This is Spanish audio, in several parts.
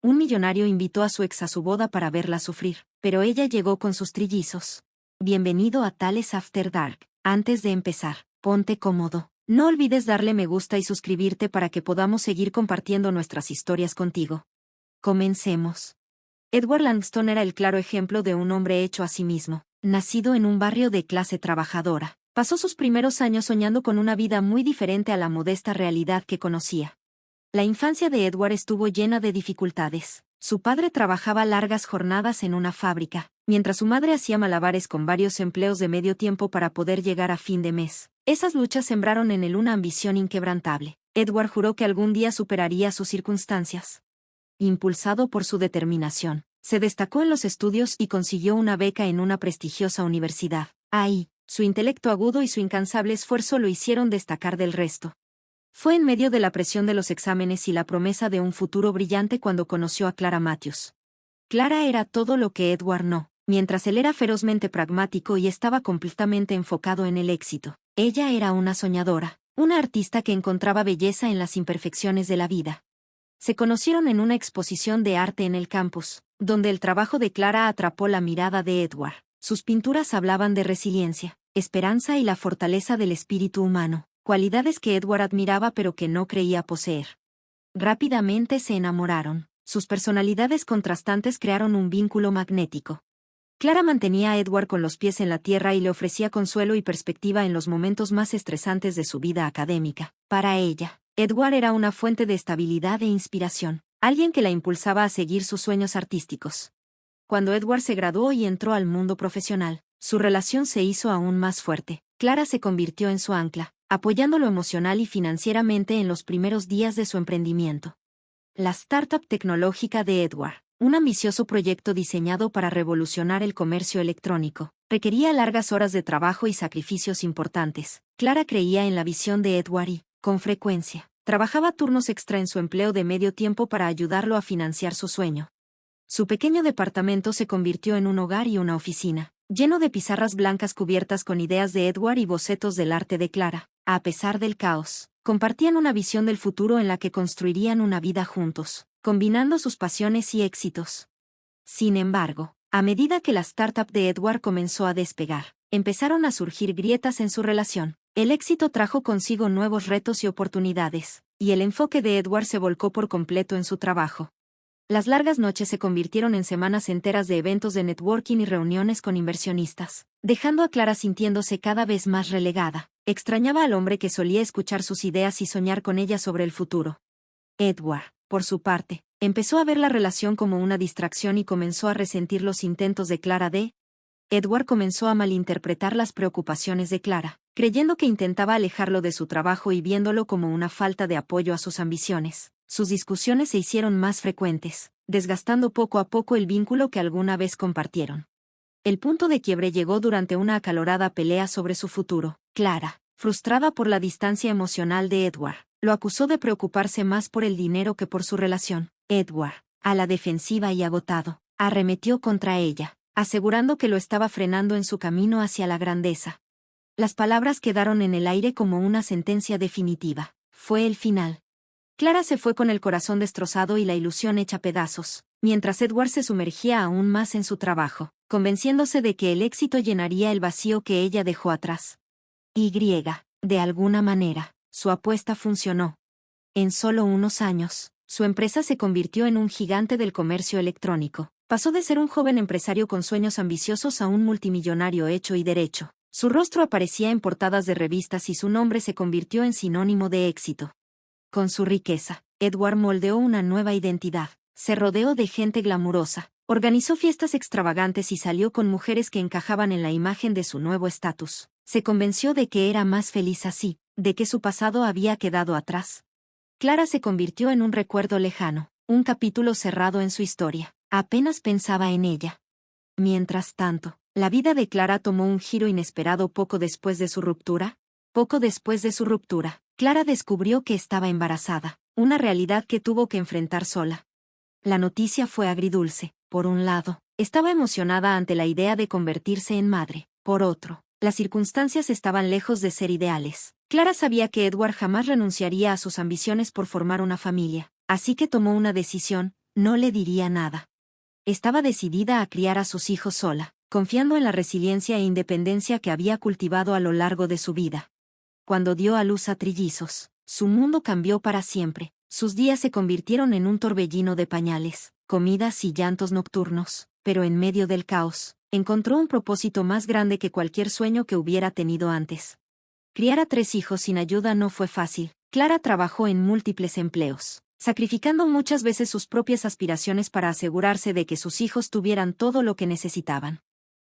un millonario invitó a su ex a su boda para verla sufrir, pero ella llegó con sus trillizos. Bienvenido a Tales After Dark. Antes de empezar, ponte cómodo. No olvides darle me gusta y suscribirte para que podamos seguir compartiendo nuestras historias contigo. Comencemos. Edward Langston era el claro ejemplo de un hombre hecho a sí mismo. Nacido en un barrio de clase trabajadora, pasó sus primeros años soñando con una vida muy diferente a la modesta realidad que conocía. La infancia de Edward estuvo llena de dificultades. Su padre trabajaba largas jornadas en una fábrica, mientras su madre hacía malabares con varios empleos de medio tiempo para poder llegar a fin de mes. Esas luchas sembraron en él una ambición inquebrantable. Edward juró que algún día superaría sus circunstancias. Impulsado por su determinación, se destacó en los estudios y consiguió una beca en una prestigiosa universidad. Ahí, su intelecto agudo y su incansable esfuerzo lo hicieron destacar del resto. Fue en medio de la presión de los exámenes y la promesa de un futuro brillante cuando conoció a Clara Matthews. Clara era todo lo que Edward no. Mientras él era ferozmente pragmático y estaba completamente enfocado en el éxito, ella era una soñadora, una artista que encontraba belleza en las imperfecciones de la vida. Se conocieron en una exposición de arte en el campus, donde el trabajo de Clara atrapó la mirada de Edward. Sus pinturas hablaban de resiliencia, esperanza y la fortaleza del espíritu humano, cualidades que Edward admiraba pero que no creía poseer. Rápidamente se enamoraron. Sus personalidades contrastantes crearon un vínculo magnético. Clara mantenía a Edward con los pies en la tierra y le ofrecía consuelo y perspectiva en los momentos más estresantes de su vida académica. Para ella, Edward era una fuente de estabilidad e inspiración, alguien que la impulsaba a seguir sus sueños artísticos. Cuando Edward se graduó y entró al mundo profesional, su relación se hizo aún más fuerte. Clara se convirtió en su ancla, apoyándolo emocional y financieramente en los primeros días de su emprendimiento. La startup tecnológica de Edward, un ambicioso proyecto diseñado para revolucionar el comercio electrónico, requería largas horas de trabajo y sacrificios importantes. Clara creía en la visión de Edward y, con frecuencia, trabajaba turnos extra en su empleo de medio tiempo para ayudarlo a financiar su sueño. Su pequeño departamento se convirtió en un hogar y una oficina, lleno de pizarras blancas cubiertas con ideas de Edward y bocetos del arte de Clara. A pesar del caos, compartían una visión del futuro en la que construirían una vida juntos, combinando sus pasiones y éxitos. Sin embargo, a medida que la startup de Edward comenzó a despegar, empezaron a surgir grietas en su relación. El éxito trajo consigo nuevos retos y oportunidades, y el enfoque de Edward se volcó por completo en su trabajo. Las largas noches se convirtieron en semanas enteras de eventos de networking y reuniones con inversionistas, dejando a Clara sintiéndose cada vez más relegada. Extrañaba al hombre que solía escuchar sus ideas y soñar con ella sobre el futuro. Edward, por su parte, empezó a ver la relación como una distracción y comenzó a resentir los intentos de Clara de... Edward comenzó a malinterpretar las preocupaciones de Clara, creyendo que intentaba alejarlo de su trabajo y viéndolo como una falta de apoyo a sus ambiciones. Sus discusiones se hicieron más frecuentes, desgastando poco a poco el vínculo que alguna vez compartieron. El punto de quiebre llegó durante una acalorada pelea sobre su futuro. Clara, frustrada por la distancia emocional de Edward, lo acusó de preocuparse más por el dinero que por su relación. Edward, a la defensiva y agotado, arremetió contra ella, asegurando que lo estaba frenando en su camino hacia la grandeza. Las palabras quedaron en el aire como una sentencia definitiva. Fue el final. Clara se fue con el corazón destrozado y la ilusión hecha pedazos, mientras Edward se sumergía aún más en su trabajo, convenciéndose de que el éxito llenaría el vacío que ella dejó atrás. De alguna manera, su apuesta funcionó. En solo unos años, su empresa se convirtió en un gigante del comercio electrónico. Pasó de ser un joven empresario con sueños ambiciosos a un multimillonario hecho y derecho. Su rostro aparecía en portadas de revistas y su nombre se convirtió en sinónimo de éxito. Con su riqueza, Edward moldeó una nueva identidad. Se rodeó de gente glamurosa, organizó fiestas extravagantes y salió con mujeres que encajaban en la imagen de su nuevo estatus. Se convenció de que era más feliz así, de que su pasado había quedado atrás. Clara se convirtió en un recuerdo lejano, un capítulo cerrado en su historia. Apenas pensaba en ella. Mientras tanto, la vida de Clara tomó un giro inesperado poco después de su ruptura. Clara descubrió que estaba embarazada, una realidad que tuvo que enfrentar sola. La noticia fue agridulce. Por un lado, estaba emocionada ante la idea de convertirse en madre. Por otro, las circunstancias estaban lejos de ser ideales. Clara sabía que Edward jamás renunciaría a sus ambiciones por formar una familia, así que tomó una decisión: no le diría nada. Estaba decidida a criar a sus hijos sola, confiando en la resiliencia e independencia que había cultivado a lo largo de su vida. Cuando dio a luz a trillizos, su mundo cambió para siempre. Sus días se convirtieron en un torbellino de pañales, comidas y llantos nocturnos, pero en medio del caos, encontró un propósito más grande que cualquier sueño que hubiera tenido antes. Criar a 3 hijos sin ayuda no fue fácil. Clara trabajó en múltiples empleos, sacrificando muchas veces sus propias aspiraciones para asegurarse de que sus hijos tuvieran todo lo que necesitaban.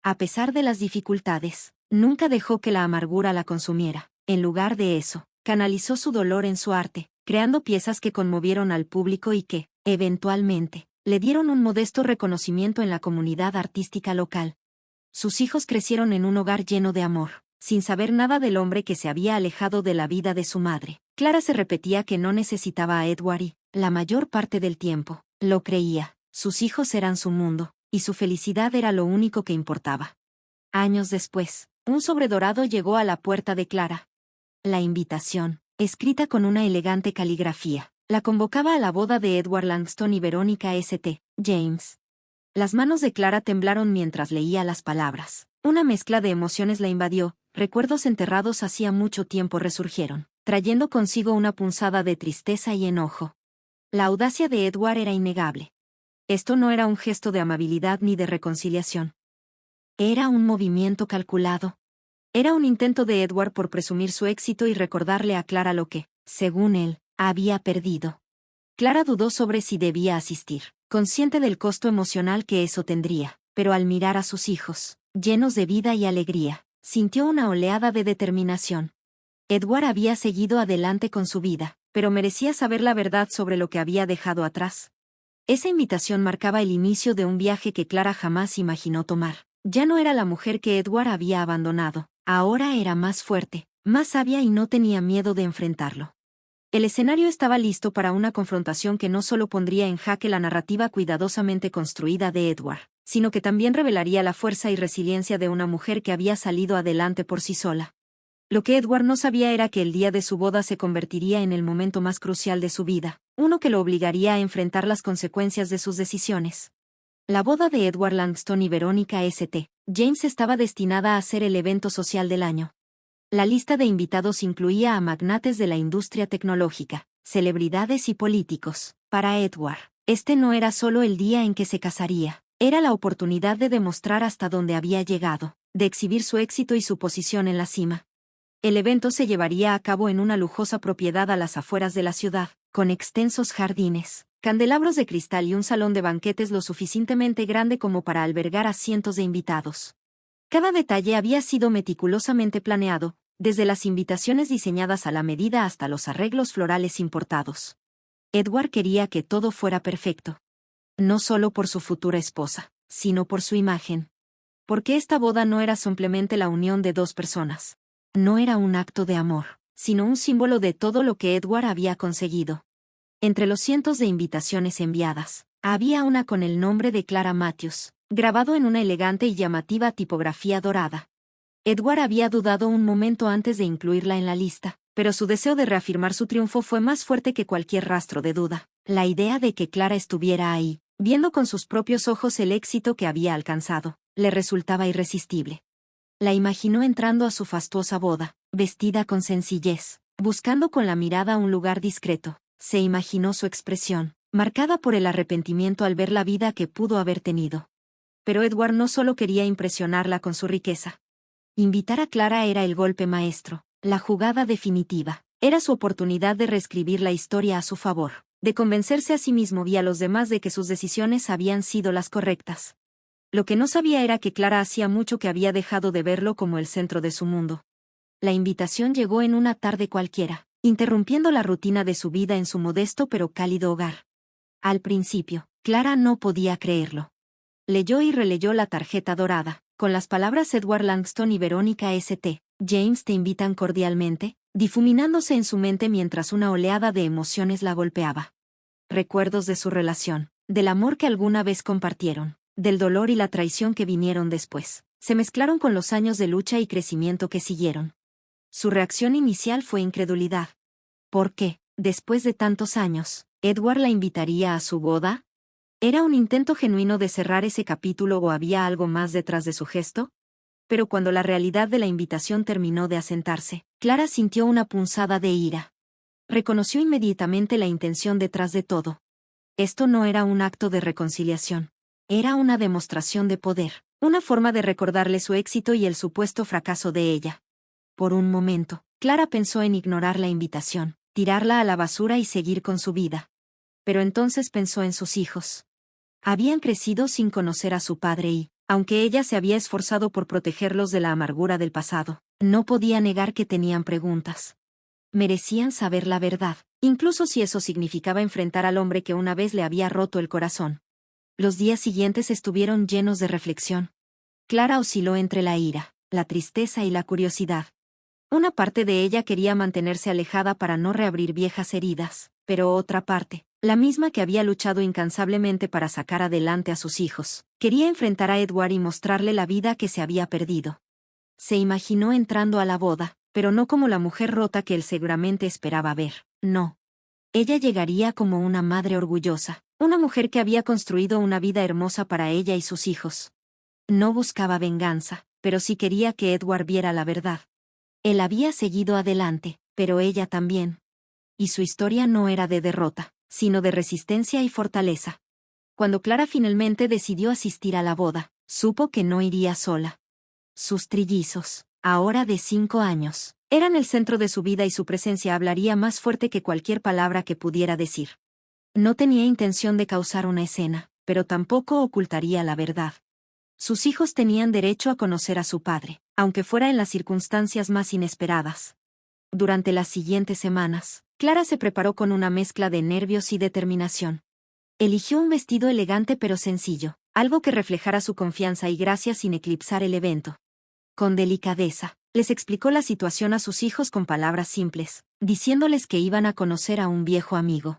A pesar de las dificultades, nunca dejó que la amargura la consumiera. En lugar de eso, canalizó su dolor en su arte, creando piezas que conmovieron al público y que, eventualmente, le dieron un modesto reconocimiento en la comunidad artística local. Sus hijos crecieron en un hogar lleno de amor, sin saber nada del hombre que se había alejado de la vida de su madre. Clara se repetía que no necesitaba a Edward y, la mayor parte del tiempo, lo creía. Sus hijos eran su mundo, y su felicidad era lo único que importaba. Años después, un sobre dorado llegó a la puerta de Clara. La invitación, escrita con una elegante caligrafía, la convocaba a la boda de Edward Langston y Verónica St. James. Las manos de Clara temblaron mientras leía las palabras. Una mezcla de emociones la invadió, recuerdos enterrados hacía mucho tiempo resurgieron, trayendo consigo una punzada de tristeza y enojo. La audacia de Edward era innegable. Esto no era un gesto de amabilidad ni de reconciliación. Era un movimiento calculado. Era un intento de Edward por presumir su éxito y recordarle a Clara lo que, según él, había perdido. Clara dudó sobre si debía asistir, consciente del costo emocional que eso tendría, pero al mirar a sus hijos, llenos de vida y alegría, sintió una oleada de determinación. Edward había seguido adelante con su vida, pero merecía saber la verdad sobre lo que había dejado atrás. Esa invitación marcaba el inicio de un viaje que Clara jamás imaginó tomar. Ya no era la mujer que Edward había abandonado, ahora era más fuerte, más sabia y no tenía miedo de enfrentarlo. El escenario estaba listo para una confrontación que no solo pondría en jaque la narrativa cuidadosamente construida de Edward, sino que también revelaría la fuerza y resiliencia de una mujer que había salido adelante por sí sola. Lo que Edward no sabía era que el día de su boda se convertiría en el momento más crucial de su vida, uno que lo obligaría a enfrentar las consecuencias de sus decisiones. La boda de Edward Langston y Verónica St. James estaba destinada a ser el evento social del año. La lista de invitados incluía a magnates de la industria tecnológica, celebridades y políticos. Para Edward, este no era solo el día en que se casaría, era la oportunidad de demostrar hasta dónde había llegado, de exhibir su éxito y su posición en la cima. El evento se llevaría a cabo en una lujosa propiedad a las afueras de la ciudad, con extensos jardines, candelabros de cristal y un salón de banquetes lo suficientemente grande como para albergar a cientos de invitados. Cada detalle había sido meticulosamente planeado, desde las invitaciones diseñadas a la medida hasta los arreglos florales importados. Edward quería que todo fuera perfecto. No solo por su futura esposa, sino por su imagen. Porque esta boda no era simplemente la unión de 2 personas. No era un acto de amor, sino un símbolo de todo lo que Edward había conseguido. Entre los cientos de invitaciones enviadas, había una con el nombre de Clara Matthews, grabado en una elegante y llamativa tipografía dorada. Edward había dudado un momento antes de incluirla en la lista, pero su deseo de reafirmar su triunfo fue más fuerte que cualquier rastro de duda. La idea de que Clara estuviera ahí, viendo con sus propios ojos el éxito que había alcanzado, le resultaba irresistible. La imaginó entrando a su fastuosa boda, vestida con sencillez, buscando con la mirada un lugar discreto. Se imaginó su expresión, marcada por el arrepentimiento al ver la vida que pudo haber tenido. Pero Edward no solo quería impresionarla con su riqueza. Invitar a Clara era el golpe maestro, la jugada definitiva. Era su oportunidad de reescribir la historia a su favor, de convencerse a sí mismo y a los demás de que sus decisiones habían sido las correctas. Lo que no sabía era que Clara hacía mucho que había dejado de verlo como el centro de su mundo. La invitación llegó en una tarde cualquiera, interrumpiendo la rutina de su vida en su modesto pero cálido hogar. Al principio, Clara no podía creerlo. Leyó y releyó la tarjeta dorada, con las palabras Edward Langston y Verónica St. James te invitan cordialmente, difuminándose en su mente mientras una oleada de emociones la golpeaba. Recuerdos de su relación, del amor que alguna vez compartieron, del dolor y la traición que vinieron después, se mezclaron con los años de lucha y crecimiento que siguieron. Su reacción inicial fue incredulidad. ¿Por qué, después de tantos años, Edward la invitaría a su boda? ¿Era un intento genuino de cerrar ese capítulo o había algo más detrás de su gesto? Pero cuando la realidad de la invitación terminó de asentarse, Clara sintió una punzada de ira. Reconoció inmediatamente la intención detrás de todo. Esto no era un acto de reconciliación. Era una demostración de poder, una forma de recordarle su éxito y el supuesto fracaso de ella. Por un momento, Clara pensó en ignorar la invitación, tirarla a la basura y seguir con su vida. Pero entonces pensó en sus hijos. Habían crecido sin conocer a su padre y, aunque ella se había esforzado por protegerlos de la amargura del pasado, no podía negar que tenían preguntas. Merecían saber la verdad, incluso si eso significaba enfrentar al hombre que una vez le había roto el corazón. Los días siguientes estuvieron llenos de reflexión. Clara osciló entre la ira, la tristeza y la curiosidad. Una parte de ella quería mantenerse alejada para no reabrir viejas heridas, pero otra parte, la misma que había luchado incansablemente para sacar adelante a sus hijos, quería enfrentar a Edward y mostrarle la vida que se había perdido. Se imaginó entrando a la boda, pero no como la mujer rota que él seguramente esperaba ver, no. Ella llegaría como una madre orgullosa, una mujer que había construido una vida hermosa para ella y sus hijos. No buscaba venganza, pero sí quería que Edward viera la verdad. Él había seguido adelante, pero ella también. Y su historia no era de derrota, sino de resistencia y fortaleza. Cuando Clara finalmente decidió asistir a la boda, supo que no iría sola. Sus trillizos, ahora de 5 años, eran el centro de su vida y su presencia hablaría más fuerte que cualquier palabra que pudiera decir. No tenía intención de causar una escena, pero tampoco ocultaría la verdad. Sus hijos tenían derecho a conocer a su padre, aunque fuera en las circunstancias más inesperadas. Durante las siguientes semanas, Clara se preparó con una mezcla de nervios y determinación. Eligió un vestido elegante pero sencillo, algo que reflejara su confianza y gracia sin eclipsar el evento. Con delicadeza, les explicó la situación a sus hijos con palabras simples, diciéndoles que iban a conocer a un viejo amigo.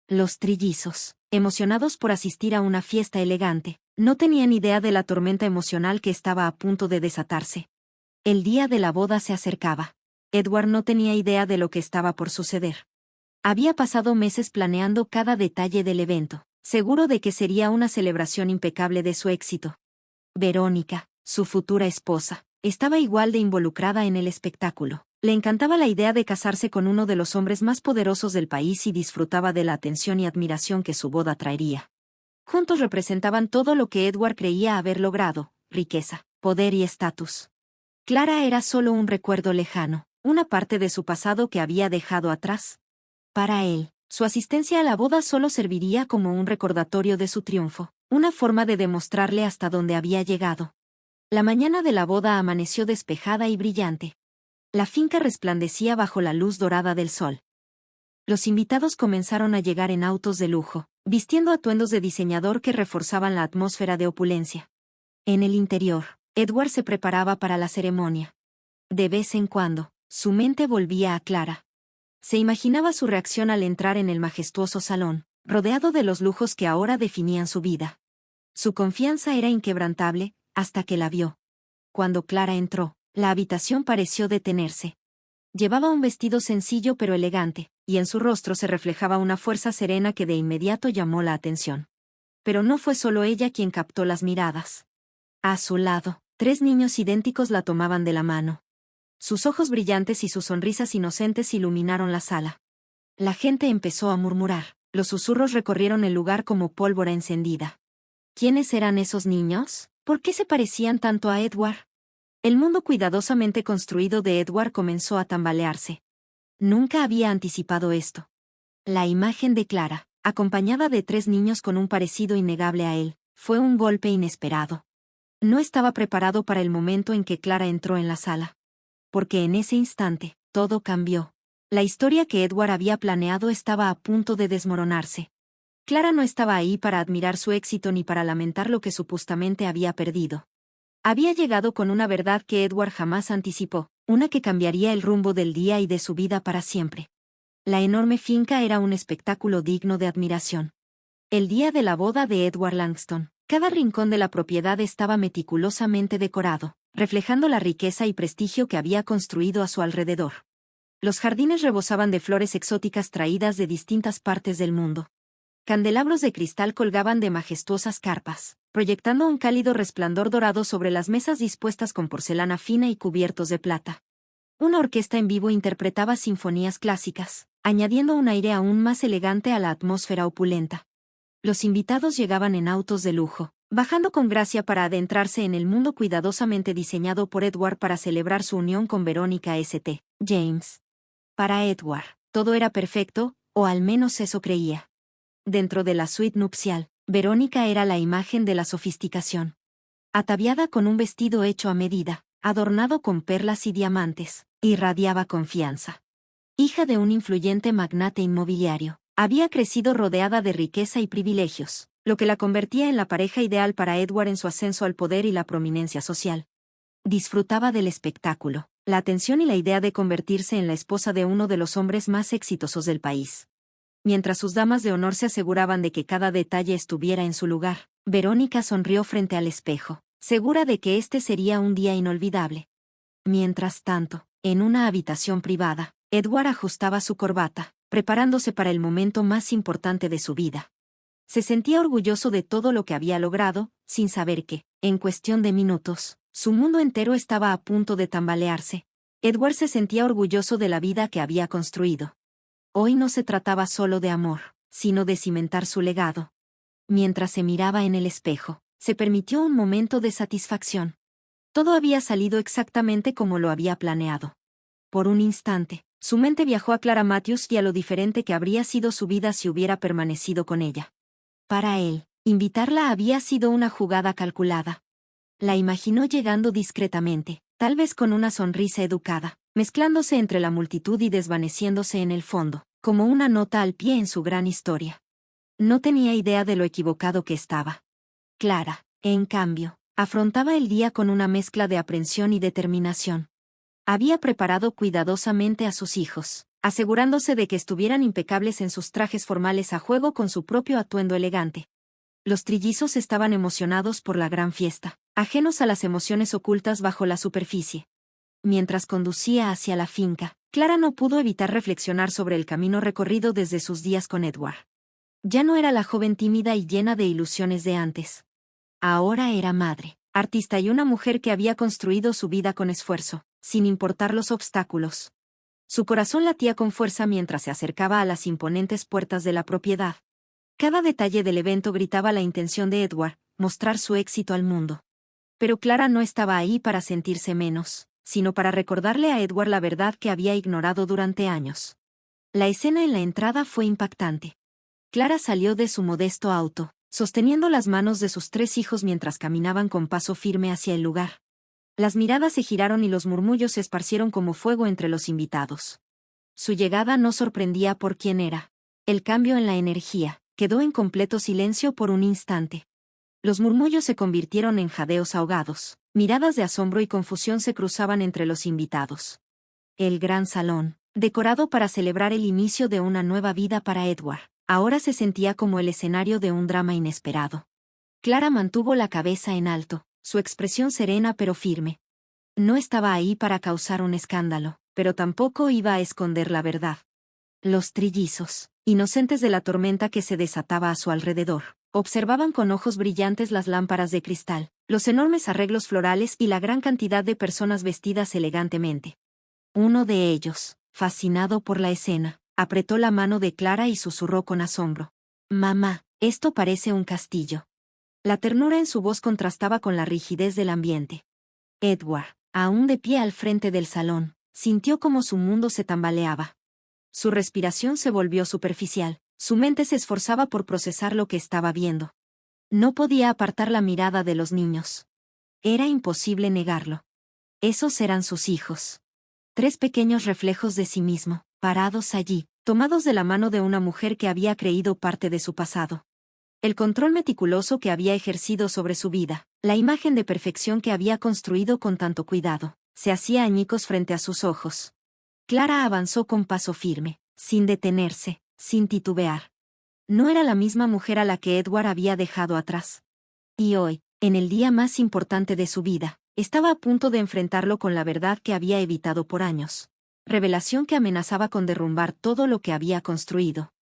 Los trillizos, emocionados por asistir a una fiesta elegante, no tenían idea de la tormenta emocional que estaba a punto de desatarse. El día de la boda se acercaba. Edward no tenía idea de lo que estaba por suceder. Había pasado meses planeando cada detalle del evento, seguro de que sería una celebración impecable de su éxito. Verónica, su futura esposa, estaba igual de involucrada en el espectáculo. Le encantaba la idea de casarse con uno de los hombres más poderosos del país y disfrutaba de la atención y admiración que su boda traería. Juntos representaban todo lo que Edward creía haber logrado: riqueza, poder y estatus. Clara era solo un recuerdo lejano, una parte de su pasado que había dejado atrás. Para él, su asistencia a la boda solo serviría como un recordatorio de su triunfo, una forma de demostrarle hasta dónde había llegado. La mañana de la boda amaneció despejada y brillante. La finca resplandecía bajo la luz dorada del sol. Los invitados comenzaron a llegar en autos de lujo, vistiendo atuendos de diseñador que reforzaban la atmósfera de opulencia. En el interior, Edward se preparaba para la ceremonia. De vez en cuando, su mente volvía a Clara. Se imaginaba su reacción al entrar en el majestuoso salón, rodeado de los lujos que ahora definían su vida. Su confianza era inquebrantable, hasta que la vio. Cuando Clara entró, la habitación pareció detenerse. Llevaba un vestido sencillo pero elegante, y en su rostro se reflejaba una fuerza serena que de inmediato llamó la atención. Pero no fue solo ella quien captó las miradas. A su lado, 3 niños idénticos la tomaban de la mano. Sus ojos brillantes y sus sonrisas inocentes iluminaron la sala. La gente empezó a murmurar, los susurros recorrieron el lugar como pólvora encendida. ¿Quiénes eran esos niños? ¿Por qué se parecían tanto a Edward? El mundo cuidadosamente construido de Edward comenzó a tambalearse. Nunca había anticipado esto. La imagen de Clara, acompañada de 3 niños con un parecido innegable a él, fue un golpe inesperado. No estaba preparado para el momento en que Clara entró en la sala. Porque en ese instante, todo cambió. La historia que Edward había planeado estaba a punto de desmoronarse. Clara no estaba ahí para admirar su éxito ni para lamentar lo que supuestamente había perdido. Había llegado con una verdad que Edward jamás anticipó, una que cambiaría el rumbo del día y de su vida para siempre. La enorme finca era un espectáculo digno de admiración. El día de la boda de Edward Langston, cada rincón de la propiedad estaba meticulosamente decorado, reflejando la riqueza y prestigio que había construido a su alrededor. Los jardines rebosaban de flores exóticas traídas de distintas partes del mundo. Candelabros de cristal colgaban de majestuosas carpas, proyectando un cálido resplandor dorado sobre las mesas dispuestas con porcelana fina y cubiertos de plata. Una orquesta en vivo interpretaba sinfonías clásicas, añadiendo un aire aún más elegante a la atmósfera opulenta. Los invitados llegaban en autos de lujo, bajando con gracia para adentrarse en el mundo cuidadosamente diseñado por Edward para celebrar su unión con Verónica St. James. Para Edward, todo era perfecto, o al menos eso creía. Dentro de la suite nupcial, Verónica era la imagen de la sofisticación. Ataviada con un vestido hecho a medida, adornado con perlas y diamantes, irradiaba confianza. Hija de un influyente magnate inmobiliario, había crecido rodeada de riqueza y privilegios, lo que la convertía en la pareja ideal para Edward en su ascenso al poder y la prominencia social. Disfrutaba del espectáculo, la atención y la idea de convertirse en la esposa de uno de los hombres más exitosos del país. Mientras sus damas de honor se aseguraban de que cada detalle estuviera en su lugar, Verónica sonrió frente al espejo, segura de que este sería un día inolvidable. Mientras tanto, en una habitación privada, Edward ajustaba su corbata, preparándose para el momento más importante de su vida. Se sentía orgulloso de todo lo que había logrado, sin saber que, en cuestión de minutos, su mundo entero estaba a punto de tambalearse. Edward se sentía orgulloso de la vida que había construido. Hoy no se trataba solo de amor, sino de cimentar su legado. Mientras se miraba en el espejo, se permitió un momento de satisfacción. Todo había salido exactamente como lo había planeado. Por un instante, su mente viajó a Clara Matthews y a lo diferente que habría sido su vida si hubiera permanecido con ella. Para él, invitarla había sido una jugada calculada. La imaginó llegando discretamente, tal vez con una sonrisa educada, mezclándose entre la multitud y desvaneciéndose en el fondo, como una nota al pie en su gran historia. No tenía idea de lo equivocado que estaba. Clara, en cambio, afrontaba el día con una mezcla de aprensión y determinación. Había preparado cuidadosamente a sus hijos, asegurándose de que estuvieran impecables en sus trajes formales a juego con su propio atuendo elegante. Los trillizos estaban emocionados por la gran fiesta, ajenos a las emociones ocultas bajo la superficie. Mientras conducía hacia la finca, Clara no pudo evitar reflexionar sobre el camino recorrido desde sus días con Edward. Ya no era la joven tímida y llena de ilusiones de antes. Ahora era madre, artista y una mujer que había construido su vida con esfuerzo, sin importar los obstáculos. Su corazón latía con fuerza mientras se acercaba a las imponentes puertas de la propiedad. Cada detalle del evento gritaba la intención de Edward, mostrar su éxito al mundo. Pero Clara no estaba ahí para sentirse menos, sino para recordarle a Edward la verdad que había ignorado durante años. La escena en la entrada fue impactante. Clara salió de su modesto auto, sosteniendo las manos de sus 3 hijos mientras caminaban con paso firme hacia el lugar. Las miradas se giraron y los murmullos se esparcieron como fuego entre los invitados. Su llegada no sorprendía por quién era. El cambio en la energía quedó en completo silencio por un instante. Los murmullos se convirtieron en jadeos ahogados, miradas de asombro y confusión se cruzaban entre los invitados. El gran salón, decorado para celebrar el inicio de una nueva vida para Edward, ahora se sentía como el escenario de un drama inesperado. Clara mantuvo la cabeza en alto, su expresión serena pero firme. No estaba ahí para causar un escándalo, pero tampoco iba a esconder la verdad. Los trillizos, inocentes de la tormenta que se desataba a su alrededor, observaban con ojos brillantes las lámparas de cristal, los enormes arreglos florales y la gran cantidad de personas vestidas elegantemente. Uno de ellos, fascinado por la escena, apretó la mano de Clara y susurró con asombro: «Mamá, esto parece un castillo». La ternura en su voz contrastaba con la rigidez del ambiente. Edward, aún de pie al frente del salón, sintió como su mundo se tambaleaba. Su respiración se volvió superficial, su mente se esforzaba por procesar lo que estaba viendo. No podía apartar la mirada de los niños. Era imposible negarlo. Esos eran sus hijos. 3 pequeños reflejos de sí mismo, parados allí, tomados de la mano de una mujer que había creído parte de su pasado. El control meticuloso que había ejercido sobre su vida, la imagen de perfección que había construido con tanto cuidado, se hacía añicos frente a sus ojos. Clara avanzó con paso firme, sin detenerse, sin titubear. No era la misma mujer a la que Edward había dejado atrás. Y hoy, en el día más importante de su vida, estaba a punto de enfrentarlo con la verdad que había evitado por años. Revelación que amenazaba con derrumbar todo lo que había construido.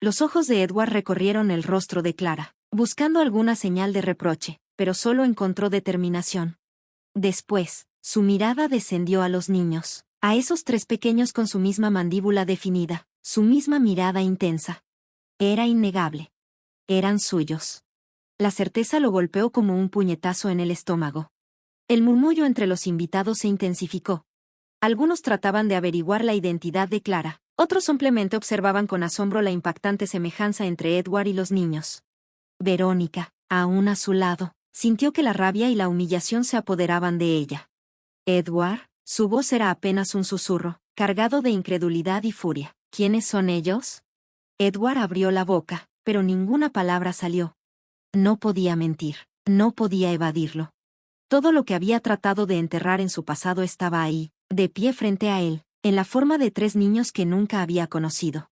Los ojos de Edward recorrieron el rostro de Clara, buscando alguna señal de reproche, pero solo encontró determinación. Después, su mirada descendió a los niños, a esos tres pequeños con su misma mandíbula definida, su misma mirada intensa. Era innegable. Eran suyos. La certeza lo golpeó como un puñetazo en el estómago. El murmullo entre los invitados se intensificó. Algunos trataban de averiguar la identidad de Clara, otros simplemente observaban con asombro la impactante semejanza entre Edward y los niños. Verónica, aún a su lado, sintió que la rabia y la humillación se apoderaban de ella. Edward, su voz era apenas un susurro, cargado de incredulidad y furia. ¿Quiénes son ellos? Edward abrió la boca, pero ninguna palabra salió. No podía mentir, no podía evadirlo. Todo lo que había tratado de enterrar en su pasado estaba ahí, de pie frente a él, en la forma de tres niños que nunca había conocido.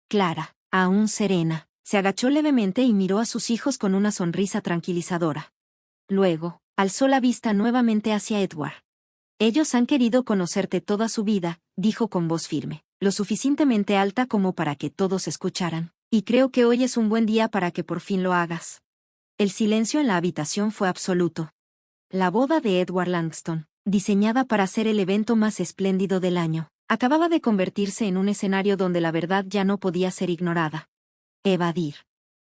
Clara, aún serena, se agachó levemente y miró a sus hijos con una sonrisa tranquilizadora. Luego, alzó la vista nuevamente hacia Edward. Ellos han querido conocerte toda su vida, dijo con voz firme, lo suficientemente alta como para que todos escucharan, y creo que hoy es un buen día para que por fin lo hagas. El silencio en la habitación fue absoluto. La boda de Edward Langston, diseñada para ser el evento más espléndido del año, acababa de convertirse en un escenario donde la verdad ya no podía ser ignorada. Evadir.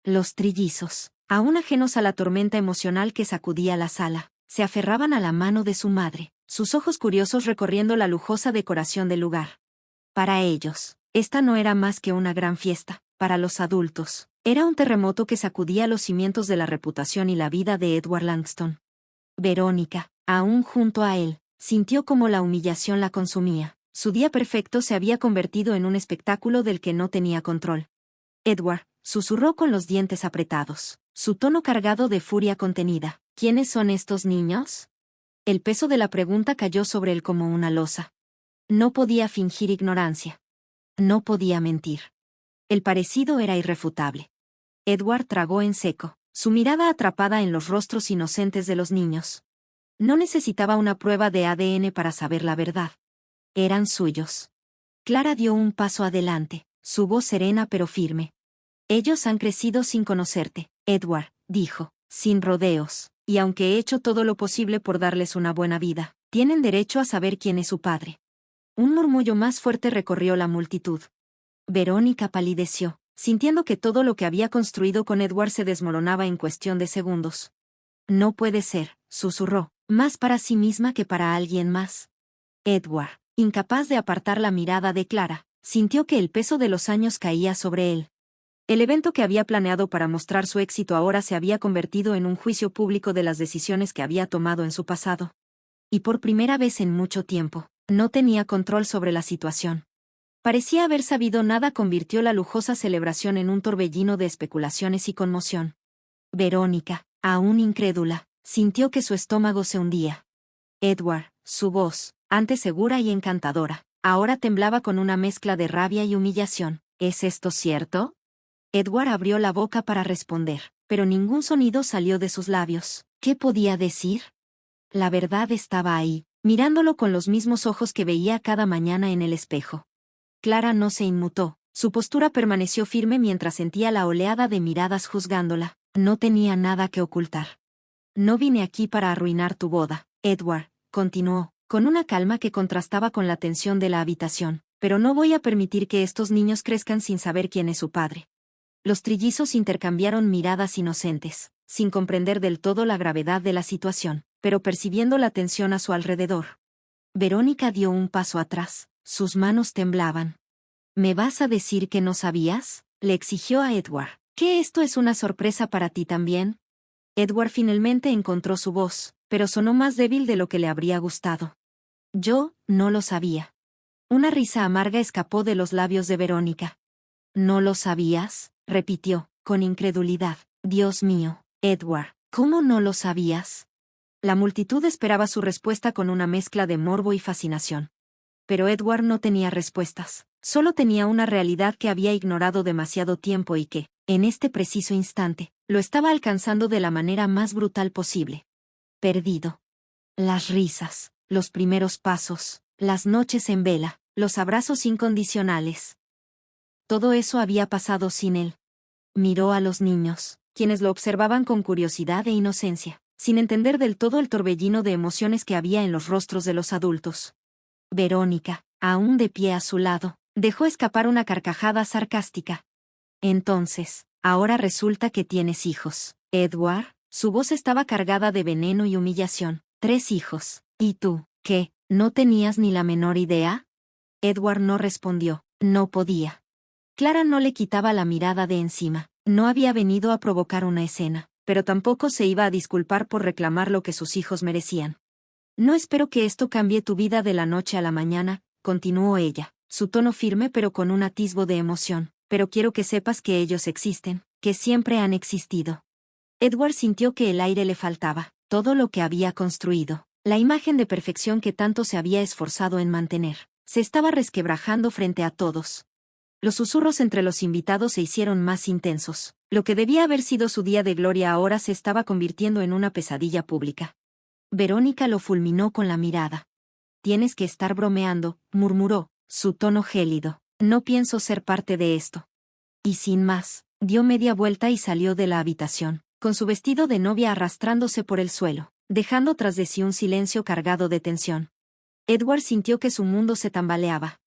Los trillizos, aún ajenos a la tormenta emocional que sacudía la sala, se aferraban a la mano de su madre, sus ojos curiosos recorriendo la lujosa decoración del lugar. Para ellos, esta no era más que una gran fiesta. Para los adultos, era un terremoto que sacudía los cimientos de la reputación y la vida de Edward Langston. Verónica, aún junto a él, sintió como la humillación la consumía. Su día perfecto se había convertido en un espectáculo del que no tenía control. Edward, susurró con los dientes apretados, su tono cargado de furia contenida. ¿Quiénes son estos niños? El peso de la pregunta cayó sobre él como una losa. No podía fingir ignorancia. No podía mentir. El parecido era irrefutable. Edward tragó en seco, su mirada atrapada en los rostros inocentes de los niños. No necesitaba una prueba de ADN para saber la verdad. Eran suyos. Clara dio un paso adelante, su voz serena pero firme. Ellos han crecido sin conocerte, Edward, dijo, sin rodeos, y aunque he hecho todo lo posible por darles una buena vida, tienen derecho a saber quién es su padre. Un murmullo más fuerte recorrió la multitud. Verónica palideció, sintiendo que todo lo que había construido con Edward se desmoronaba en cuestión de segundos. No puede ser, susurró, más para sí misma que para alguien más. Edward, incapaz de apartar la mirada de Clara, sintió que el peso de los años caía sobre él. El evento que había planeado para mostrar su éxito ahora se había convertido en un juicio público de las decisiones que había tomado en su pasado. Y por primera vez en mucho tiempo, no tenía control sobre la situación. Parecía haber sabido nada, convirtió la lujosa celebración en un torbellino de especulaciones y conmoción. Verónica, aún incrédula, sintió que su estómago se hundía. Edward, su voz, antes segura y encantadora, ahora temblaba con una mezcla de rabia y humillación. ¿Es esto cierto? Edward abrió la boca para responder, pero ningún sonido salió de sus labios. ¿Qué podía decir? La verdad estaba ahí, mirándolo con los mismos ojos que veía cada mañana en el espejo. Clara no se inmutó, su postura permaneció firme mientras sentía la oleada de miradas juzgándola. No tenía nada que ocultar. No vine aquí para arruinar tu boda, Edward, continuó, con una calma que contrastaba con la tensión de la habitación, pero no voy a permitir que estos niños crezcan sin saber quién es su padre. Los trillizos intercambiaron miradas inocentes, sin comprender del todo la gravedad de la situación, pero percibiendo la tensión a su alrededor. Verónica dio un paso atrás, sus manos temblaban. ¿Me vas a decir que no sabías?, le exigió a Edward. ¿Que esto es una sorpresa para ti también? Edward finalmente encontró su voz, pero sonó más débil de lo que le habría gustado. Yo, no lo sabía. Una risa amarga escapó de los labios de Verónica. ¿No lo sabías?, repitió, con incredulidad. Dios mío, Edward, ¿cómo no lo sabías? La multitud esperaba su respuesta con una mezcla de morbo y fascinación. Pero Edward no tenía respuestas, solo tenía una realidad que había ignorado demasiado tiempo y que, en este preciso instante, lo estaba alcanzando de la manera más brutal posible. Perdido. Las risas, los primeros pasos, las noches en vela, los abrazos incondicionales. todo eso había pasado sin él. Miró a los niños, quienes lo observaban con curiosidad e inocencia, sin entender del todo el torbellino de emociones que había en los rostros de los adultos. Verónica, aún de pie a su lado, dejó escapar una carcajada sarcástica. Entonces, ahora resulta que tienes hijos, Edward. Su voz estaba cargada de veneno y humillación. 3 hijos. ¿Y tú, qué, no tenías ni la menor idea? Edward no respondió. No podía. Clara no le quitaba la mirada de encima. No había venido a provocar una escena, pero tampoco se iba a disculpar por reclamar lo que sus hijos merecían. No espero que esto cambie tu vida de la noche a la mañana, continuó ella, su tono firme pero con un atisbo de emoción, pero quiero que sepas que ellos existen, que siempre han existido. Edward sintió que el aire le faltaba, todo lo que había construido, la imagen de perfección que tanto se había esforzado en mantener, se estaba resquebrajando frente a todos. Los susurros entre los invitados se hicieron más intensos. Lo que debía haber sido su día de gloria ahora se estaba convirtiendo en una pesadilla pública. Verónica lo fulminó con la mirada. Tienes que estar bromeando, murmuró, su tono gélido. No pienso ser parte de esto. Y sin más, dio media vuelta y salió de la habitación, con su vestido de novia arrastrándose por el suelo, dejando tras de sí un silencio cargado de tensión. Edward sintió que su mundo se tambaleaba.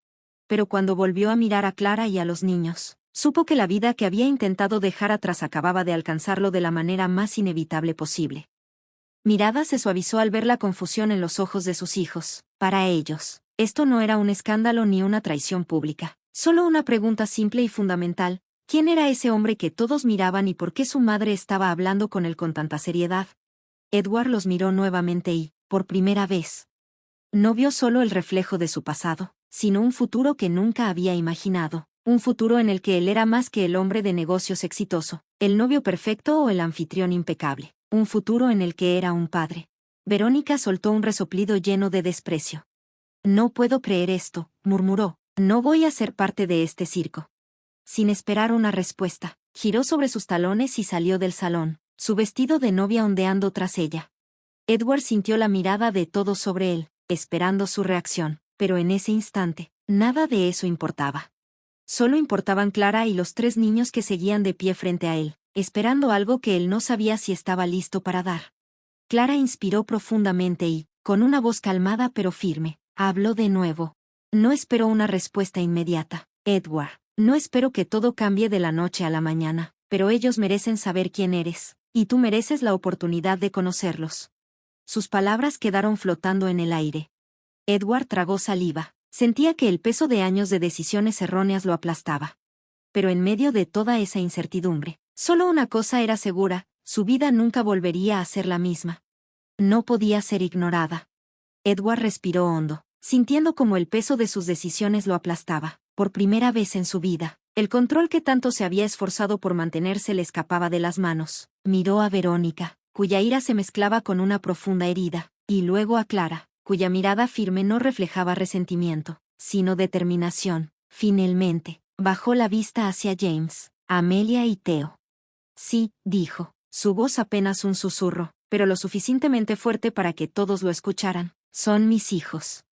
Pero cuando volvió a mirar a Clara y a los niños, supo que la vida que había intentado dejar atrás acababa de alcanzarlo de la manera más inevitable posible. Mirada se suavizó al ver la confusión en los ojos de sus hijos. Para ellos, esto no era un escándalo ni una traición pública, solo una pregunta simple y fundamental: ¿quién era ese hombre que todos miraban y por qué su madre estaba hablando con él con tanta seriedad? Edward los miró nuevamente y, por primera vez, no vio solo el reflejo de su pasado, sino un futuro que nunca había imaginado, un futuro en el que él era más que el hombre de negocios exitoso, el novio perfecto o el anfitrión impecable, un futuro en el que era un padre. Verónica soltó un resoplido lleno de desprecio. No puedo creer esto, murmuró, no voy a ser parte de este circo. Sin esperar una respuesta, giró sobre sus talones y salió del salón, su vestido de novia ondeando tras ella. Edward sintió la mirada de todos sobre él, esperando su reacción, pero en ese instante, nada de eso importaba. Solo importaban Clara y los 3 niños que seguían de pie frente a él, esperando algo que él no sabía si estaba listo para dar. Clara inspiró profundamente y, con una voz calmada pero firme, habló de nuevo. No espero una respuesta inmediata, Edward. No espero que todo cambie de la noche a la mañana, pero ellos merecen saber quién eres, y tú mereces la oportunidad de conocerlos. Sus palabras quedaron flotando en el aire. Edward tragó saliva. Sentía que el peso de años de decisiones erróneas lo aplastaba. Pero en medio de toda esa incertidumbre, solo una cosa era segura: su vida nunca volvería a ser la misma. No podía ser ignorada. Edward respiró hondo, sintiendo como el peso de sus decisiones lo aplastaba. Por primera vez en su vida, el control que tanto se había esforzado por mantenerse le escapaba de las manos. Miró a Verónica, cuya ira se mezclaba con una profunda herida, y luego a Clara, cuya mirada firme no reflejaba resentimiento, sino determinación. Finalmente, bajó la vista hacia James, Amelia y Theo. Sí, dijo, su voz apenas un susurro, pero lo suficientemente fuerte para que todos lo escucharan. Son mis hijos.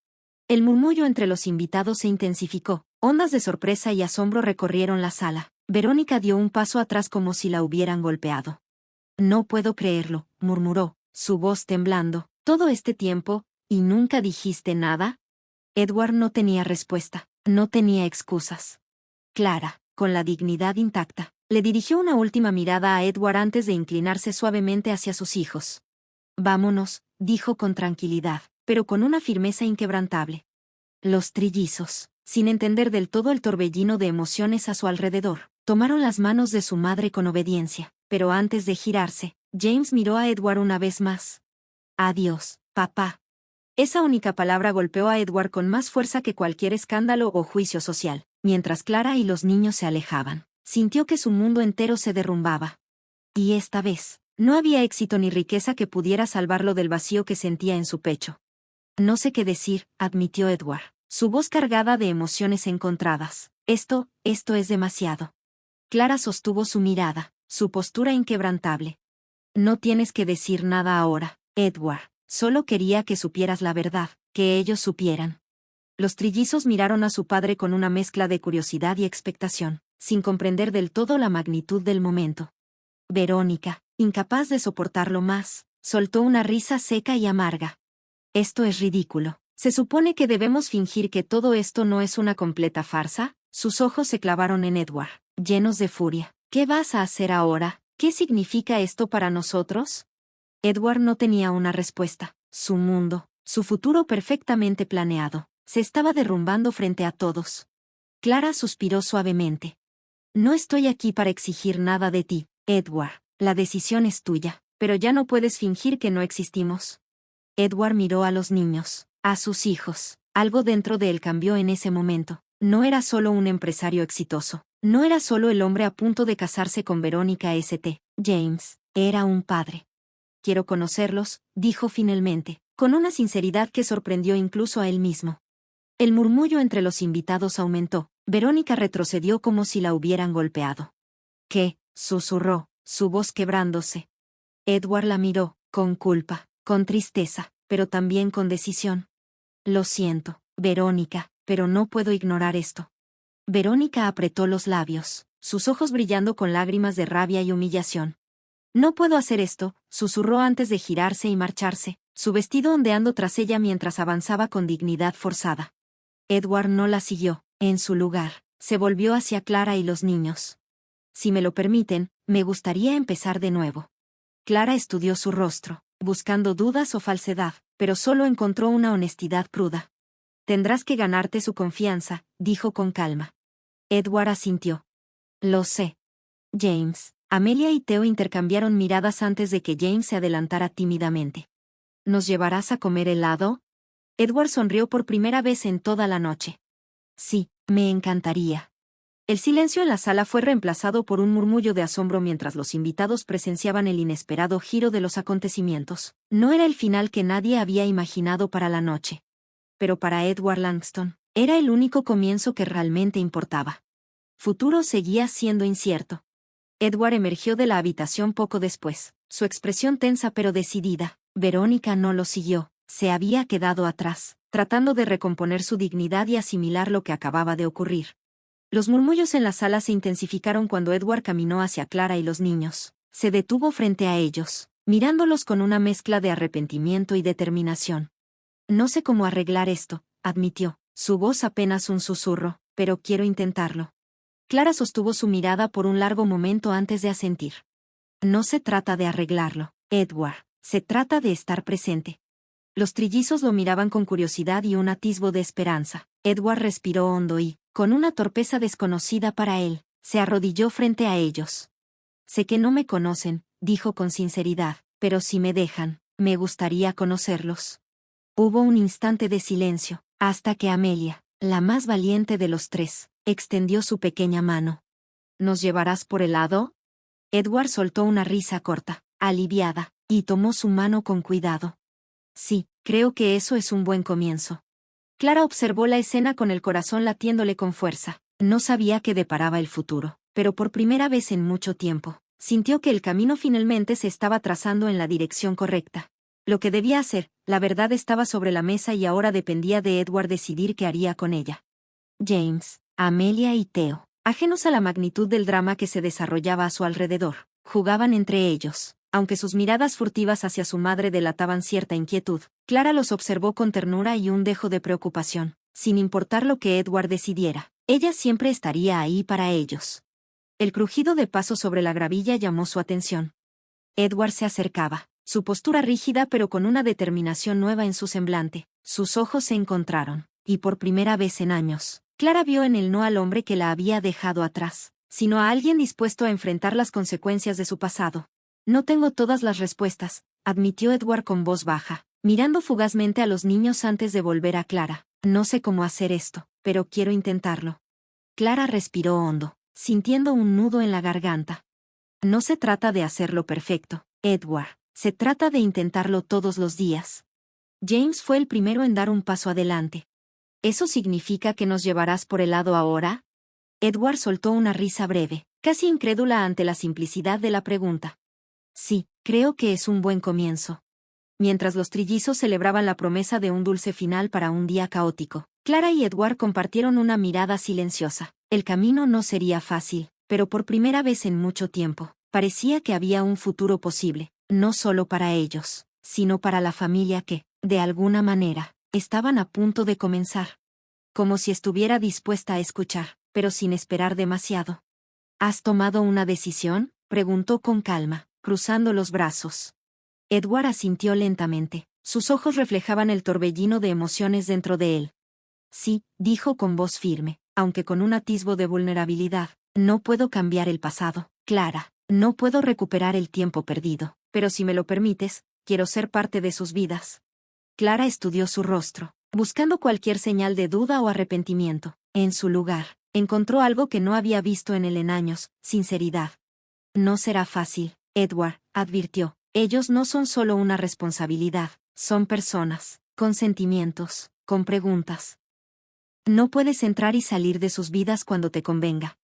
El murmullo entre los invitados se intensificó, ondas de sorpresa y asombro recorrieron la sala. Verónica dio un paso atrás como si la hubieran golpeado. No puedo creerlo, murmuró, su voz temblando. Todo este tiempo, ¿y nunca dijiste nada? Edward no tenía respuesta, no tenía excusas. Clara, con la dignidad intacta, le dirigió una última mirada a Edward antes de inclinarse suavemente hacia sus hijos. Vámonos, dijo con tranquilidad, pero con una firmeza inquebrantable. Los trillizos, sin entender del todo el torbellino de emociones a su alrededor, tomaron las manos de su madre con obediencia, pero antes de girarse, James miró a Edward una vez más. Adiós, papá. Esa única palabra golpeó a Edward con más fuerza que cualquier escándalo o juicio social. Mientras Clara y los niños se alejaban, sintió que su mundo entero se derrumbaba. Y esta vez, no había éxito ni riqueza que pudiera salvarlo del vacío que sentía en su pecho. No sé qué decir, admitió Edward, su voz cargada de emociones encontradas. Esto es demasiado. Clara sostuvo su mirada, su postura inquebrantable. No tienes que decir nada ahora, Edward. Solo quería que supieras la verdad, que ellos supieran. Los trillizos miraron a su padre con una mezcla de curiosidad y expectación, sin comprender del todo la magnitud del momento. Verónica, incapaz de soportarlo más, soltó una risa seca y amarga. Esto es ridículo. ¿Se supone que debemos fingir que todo esto no es una completa farsa? Sus ojos se clavaron en Edward, llenos de furia. ¿Qué vas a hacer ahora? ¿Qué significa esto para nosotros? Edward no tenía una respuesta. Su mundo, su futuro perfectamente planeado, se estaba derrumbando frente a todos. Clara suspiró suavemente. No estoy aquí para exigir nada de ti, Edward. La decisión es tuya, pero ya no puedes fingir que no existimos. Edward miró a los niños, a sus hijos. Algo dentro de él cambió en ese momento. No era solo un empresario exitoso. No era solo el hombre a punto de casarse con Verónica St. James. Era un padre. Quiero conocerlos, dijo finalmente, con una sinceridad que sorprendió incluso a él mismo. El murmullo entre los invitados aumentó. Verónica retrocedió como si la hubieran golpeado. ¿Qué? Susurró, su voz quebrándose. Edward la miró, con culpa, con tristeza, pero también con decisión. Lo siento, Verónica, pero no puedo ignorar esto. Verónica apretó los labios, sus ojos brillando con lágrimas de rabia y humillación. No puedo hacer esto, susurró antes de girarse y marcharse, su vestido ondeando tras ella mientras avanzaba con dignidad forzada. Edward no la siguió, en su lugar, se volvió hacia Clara y los niños. Si me lo permiten, me gustaría empezar de nuevo. Clara estudió su rostro, buscando dudas o falsedad, pero solo encontró una honestidad cruda. Tendrás que ganarte su confianza, dijo con calma. Edward asintió. Lo sé. James. Amelia y Theo intercambiaron miradas antes de que James se adelantara tímidamente. ¿Nos llevarás a comer helado? Edward sonrió por primera vez en toda la noche. Sí, me encantaría. El silencio en la sala fue reemplazado por un murmullo de asombro mientras los invitados presenciaban el inesperado giro de los acontecimientos. No era el final que nadie había imaginado para la noche. Pero para Edward Langston, era el único comienzo que realmente importaba. Futuro seguía siendo incierto. Edward emergió de la habitación poco después, su expresión tensa pero decidida. Verónica no lo siguió, se había quedado atrás, tratando de recomponer su dignidad y asimilar lo que acababa de ocurrir. Los murmullos en la sala se intensificaron cuando Edward caminó hacia Clara y los niños. Se detuvo frente a ellos, mirándolos con una mezcla de arrepentimiento y determinación. No sé cómo arreglar esto, admitió, su voz apenas un susurro, pero quiero intentarlo. Clara sostuvo su mirada por un largo momento antes de asentir. No se trata de arreglarlo, Edward, se trata de estar presente. Los trillizos lo miraban con curiosidad y un atisbo de esperanza. Edward respiró hondo y, con una torpeza desconocida para él, se arrodilló frente a ellos. Sé que no me conocen, dijo con sinceridad, pero si me dejan, me gustaría conocerlos. Hubo un instante de silencio, hasta que Amelia, la más valiente de los tres, extendió su pequeña mano. ¿Nos llevarás por helado? Edward soltó una risa corta, aliviada, y tomó su mano con cuidado. Sí, creo que eso es un buen comienzo. Clara observó la escena con el corazón latiéndole con fuerza. No sabía qué deparaba el futuro, pero por primera vez en mucho tiempo, sintió que el camino finalmente se estaba trazando en la dirección correcta. Lo que debía hacer, la verdad estaba sobre la mesa y ahora dependía de Edward decidir qué haría con ella. James, Amelia y Theo, ajenos a la magnitud del drama que se desarrollaba a su alrededor, jugaban entre ellos. Aunque sus miradas furtivas hacia su madre delataban cierta inquietud, Clara los observó con ternura y un dejo de preocupación. Sin importar lo que Edward decidiera, ella siempre estaría ahí para ellos. El crujido de pasos sobre la gravilla llamó su atención. Edward se acercaba, su postura rígida pero con una determinación nueva en su semblante. Sus ojos se encontraron, y por primera vez en años, Clara vio en él no al hombre que la había dejado atrás, sino a alguien dispuesto a enfrentar las consecuencias de su pasado. No tengo todas las respuestas, admitió Edward con voz baja, mirando fugazmente a los niños antes de volver a Clara. No sé cómo hacer esto, pero quiero intentarlo. Clara respiró hondo, sintiendo un nudo en la garganta. No se trata de hacerlo perfecto, Edward, se trata de intentarlo todos los días. James fue el primero en dar un paso adelante. ¿Eso significa que nos llevarás por helado ahora? Edward soltó una risa breve, casi incrédula ante la simplicidad de la pregunta. Sí, creo que es un buen comienzo. mientras los trillizos celebraban la promesa de un dulce final para un día caótico. Clara y Edward compartieron una mirada silenciosa. El camino no sería fácil, pero por primera vez en mucho tiempo, parecía que había un futuro posible, no solo para ellos, sino para la familia que, de alguna manera, estaban a punto de comenzar. Como si estuviera dispuesta a escuchar, pero sin esperar demasiado. ¿Has tomado una decisión?, preguntó con calma, cruzando los brazos. Edward asintió lentamente. Sus ojos reflejaban el torbellino de emociones dentro de él. Sí, dijo con voz firme, aunque con un atisbo de vulnerabilidad. No puedo cambiar el pasado, Clara. No puedo recuperar el tiempo perdido, pero si me lo permites, quiero ser parte de sus vidas. Clara estudió su rostro, buscando cualquier señal de duda o arrepentimiento. En su lugar, encontró algo que no había visto en él en años: sinceridad. No será fácil, Edward, advirtió. Ellos no son solo una responsabilidad, son personas, con sentimientos, con preguntas. No puedes entrar y salir de sus vidas cuando te convenga.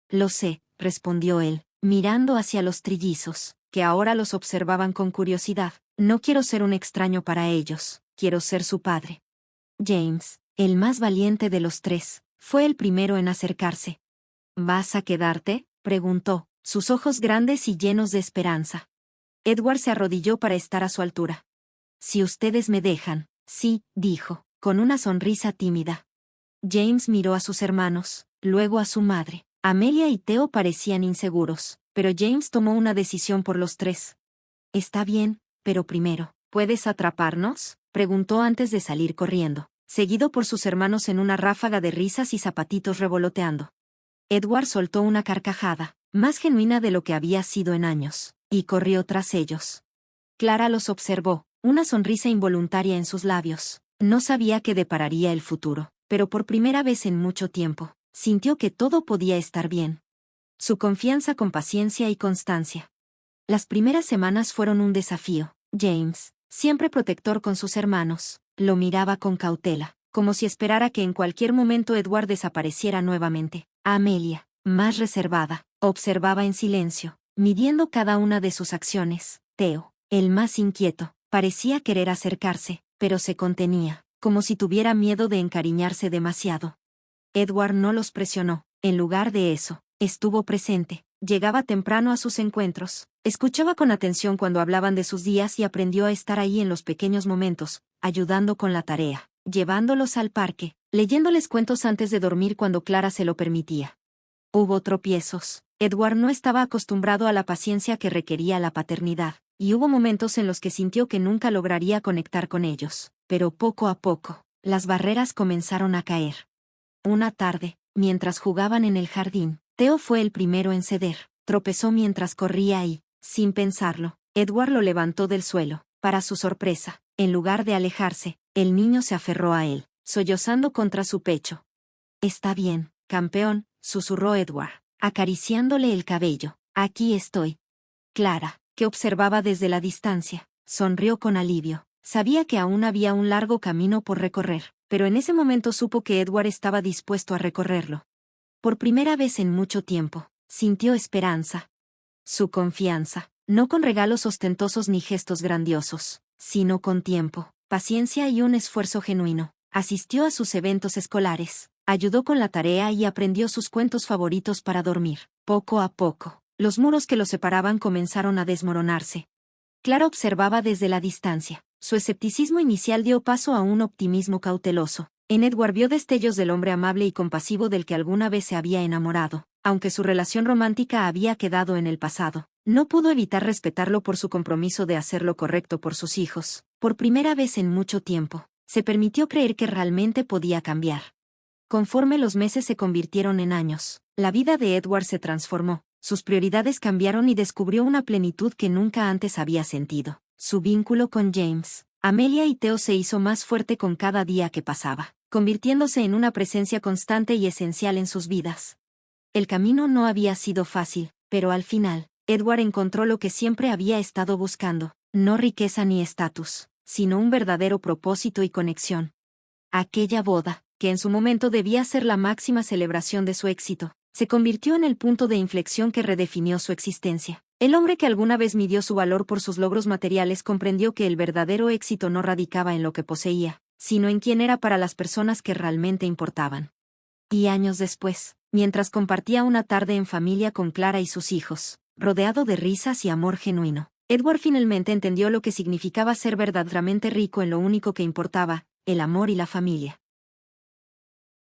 Lo sé, respondió él, mirando hacia los trillizos, que ahora los observaban con curiosidad. No quiero ser un extraño para ellos, quiero ser su padre. James, el más valiente de los tres, fue el primero en acercarse. ¿Vas a quedarte?, preguntó, sus ojos grandes y llenos de esperanza. Edward se arrodilló para estar a su altura. Si ustedes me dejan, sí, dijo, con una sonrisa tímida. James miró a sus hermanos, luego a su madre. Amelia y Theo parecían inseguros, pero James tomó una decisión por los tres. Está bien, pero primero, ¿puedes atraparnos?, preguntó antes de salir corriendo, seguido por sus hermanos en una ráfaga de risas y zapatitos revoloteando. Edward soltó una carcajada, más genuina de lo que había sido en años, y corrió tras ellos. Clara los observó, una sonrisa involuntaria en sus labios. No sabía qué depararía el futuro, pero por primera vez en mucho tiempo, sintió que todo podía estar bien. Su confianza con paciencia y constancia. Las primeras semanas fueron un desafío. James, siempre protector con sus hermanos, lo miraba con cautela, como si esperara que en cualquier momento Edward desapareciera nuevamente. Amelia, más reservada, observaba en silencio, midiendo cada una de sus acciones. Theo, el más inquieto, parecía querer acercarse, pero se contenía, como si tuviera miedo de encariñarse demasiado. Edward no los presionó, en lugar de eso, estuvo presente, llegaba temprano a sus encuentros, escuchaba con atención cuando hablaban de sus días y aprendió a estar ahí en los pequeños momentos, ayudando con la tarea, llevándolos al parque, leyéndoles cuentos antes de dormir cuando Clara se lo permitía. Hubo tropiezos. Edward no estaba acostumbrado a la paciencia que requería la paternidad, y hubo momentos en los que sintió que nunca lograría conectar con ellos. Pero poco a poco, las barreras comenzaron a caer. Una tarde, mientras jugaban en el jardín, Theo fue el primero en ceder. Tropezó mientras corría y, sin pensarlo, Edward lo levantó del suelo. Para su sorpresa, en lugar de alejarse, el niño se aferró a él, sollozando contra su pecho. «Está bien, campeón», susurró Edward, acariciándole el cabello. «Aquí estoy». Clara, que observaba desde la distancia, sonrió con alivio. Sabía que aún había un largo camino por recorrer, pero en ese momento supo que Edward estaba dispuesto a recorrerlo. Por primera vez en mucho tiempo, sintió esperanza. Su confianza, no con regalos ostentosos ni gestos grandiosos, sino con tiempo, paciencia y un esfuerzo genuino. Asistió a sus eventos escolares, ayudó con la tarea y aprendió sus cuentos favoritos para dormir. Poco a poco, los muros que los separaban comenzaron a desmoronarse. Clara observaba desde la distancia. Su escepticismo inicial dio paso a un optimismo cauteloso. En Edward vio destellos del hombre amable y compasivo del que alguna vez se había enamorado. Aunque su relación romántica había quedado en el pasado, no pudo evitar respetarlo por su compromiso de hacer lo correcto por sus hijos. Por primera vez en mucho tiempo, se permitió creer que realmente podía cambiar. Conforme los meses se convirtieron en años, la vida de Edward se transformó. Sus prioridades cambiaron y descubrió una plenitud que nunca antes había sentido. Su vínculo con James, Amelia y Theo se hizo más fuerte con cada día que pasaba, convirtiéndose en una presencia constante y esencial en sus vidas. El camino no había sido fácil, pero al final, Edward encontró lo que siempre había estado buscando, no riqueza ni estatus, sino un verdadero propósito y conexión. Aquella boda, que en su momento debía ser la máxima celebración de su éxito, se convirtió en el punto de inflexión que redefinió su existencia. El hombre que alguna vez midió su valor por sus logros materiales comprendió que el verdadero éxito no radicaba en lo que poseía, sino en quién era para las personas que realmente importaban. Y años después, mientras compartía una tarde en familia con Clara y sus hijos, rodeado de risas y amor genuino, Edward finalmente entendió lo que significaba ser verdaderamente rico en lo único que importaba, el amor y la familia.